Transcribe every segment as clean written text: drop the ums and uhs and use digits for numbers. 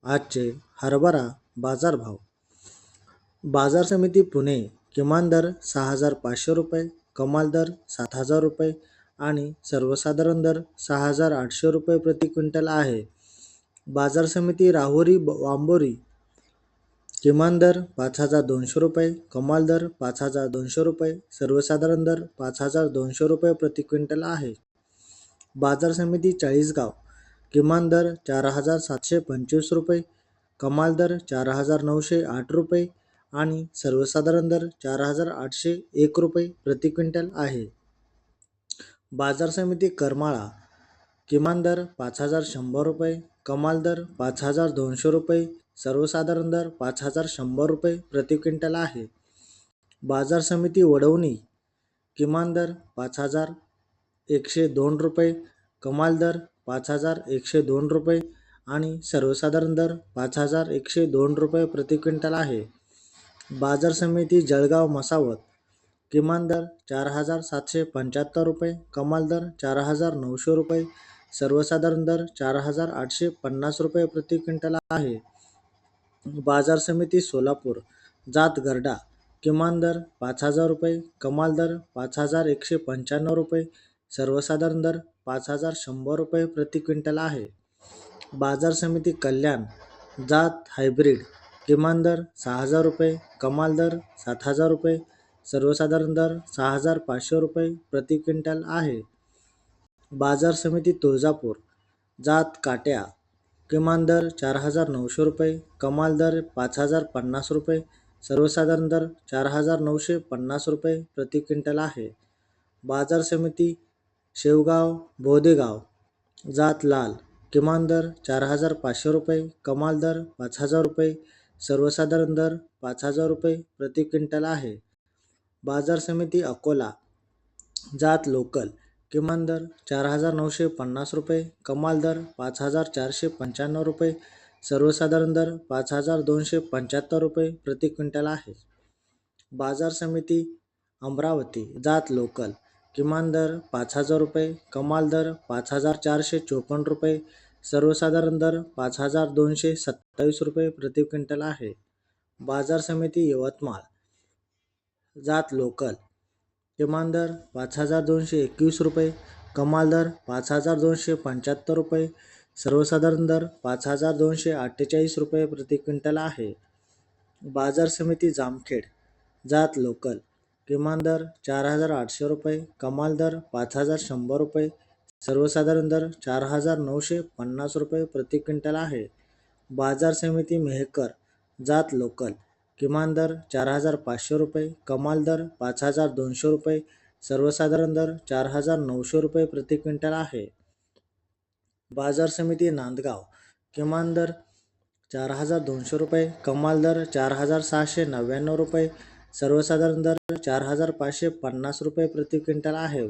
आजचे हरभरा बाजारभाव. बाजार समिती पुणे किमान दर 6,500 रुपये, कमाल दर 7,000 रुपये आणि सर्वसाधारण दर 6,800 रुपये प्रति क्विंटल आहे. बाजार समिती राहुरी वांबोरी किमान दर 5,200 रुपये, कमाल दर 5,200 रुपये, सर्वसाधारण दर 5,200 रुपये प्रति क्विंटल आहे. बाजार समिती चाळीसगाव किमान दर 4,725 रुपये, कमाल दर 4,908 रुपये आणि सर्वसाधारण दर 4,801 रुपये प्रति क्विंटल आहे. बाजार समिती करमाळा किमान दर 5,100 रुपये, कमाल दर 5,200 रुपये, सर्वसाधारण दर 5,100 रुपये प्रति क्विंटल आहे. बाजार समिती वडवणी किमान दर 5,102 रुपये, कमाल दर 5,102 रुपये आणि सर्वसाधारण दर 5,102 रुपये प्रति क्विंटल आहे. बाजार समिती जळगाव मसावत किमान दर 4,775 रुपये, कमाल दर 4,900 रुपये, सर्वसाधारण दर 4,850 रुपये प्रति क्विंटल आहे. बाजार समिती सोलापूर जात गरडा किमान दर 5,000 रुपये, कमाल दर 5,195 रुपये, सर्वसाधारण दर 5,100 रुपये प्रति क्विंटल आहे. बाजार समिती कल्याण जात हायब्रिड किमान दर 6,000 रुपये, कमाल दर 7,000 रुपये, सर्वसाधारण दर 6,500 रुपये प्रति क्विंटल आहे. बाजार समिती तुळजापूर जात काट्या किमान दर 4,900 रुपये, कमाल दर 5,050 रुपये, सर्वसाधारण दर 4,950 रुपये प्रति क्विंटल आहे. बाजार समिती शेवगाव बोदेगाव जात लाल किमान दर 4,500 रुपये, कमाल दर 5,000 रुपये, सर्वसाधारण दर 5,000 रुपये प्रति क्विंटल आहे. बाजार समिती अकोला जात लोकल किमान दर 4,950 रुपये, कमाल दर 5,495 रुपये, सर्वसाधारण दर 5,275 रुपये प्रति क्विंटल आहे. बाजार समिती अमरावती जात लोकल किमान दर 5,000 रुपये, कमाल दर 5,454 रुपये, सर्वसाधारण दर 5,227 रुपये प्रति क्विंटल आहे. बाजार समिती यवतमाळ जात लोकल किमान दर 5,221 रुपये, कमाल दर 5,275 रुपये, सर्वसाधारण दर 5,248 रुपये प्रति क्विंटल आहे. बाजार समिती जामखेड जात लोकल किमान दर 4,800 रुपये, कमाल दर 5,100 रुपये, सर्वसाधारण दर 4,950 रुपये प्रति क्विंटल आहे. बाजार समिती मेहकर जात लोकल किमान दर 4,500 रुपये, कमाल दर 5,200 रुपये, सर्वसाधारण दर 4,900 रुपये प्रति क्विंटल आहे. बाजार समिती नांदगाव किमान दर 4,200 रुपये, कमाल दर 4,699 रुपये, सर्वसाधारण दर 4,550 रुपये प्रति क्विंटल आहे.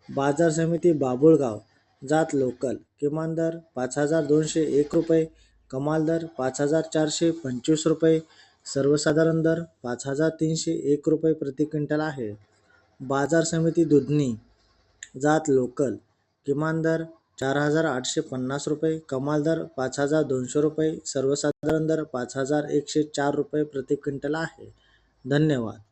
बाजार समिती बाबुळगाव जात लोकल किमान दर 5,201 रुपये, कमाल दर 5,425 रुपये, सर्वसाधारण दर 5,301 रुपये प्रति क्विंटल आहे. बाजार समिती दुधनी जात लोकल किमान दर 4,850 रुपये, कमाल दर 5,200 रुपये, सर्वसाधारण दर 5,104 रुपये प्रति क्विंटल आहे. धन्यवाद.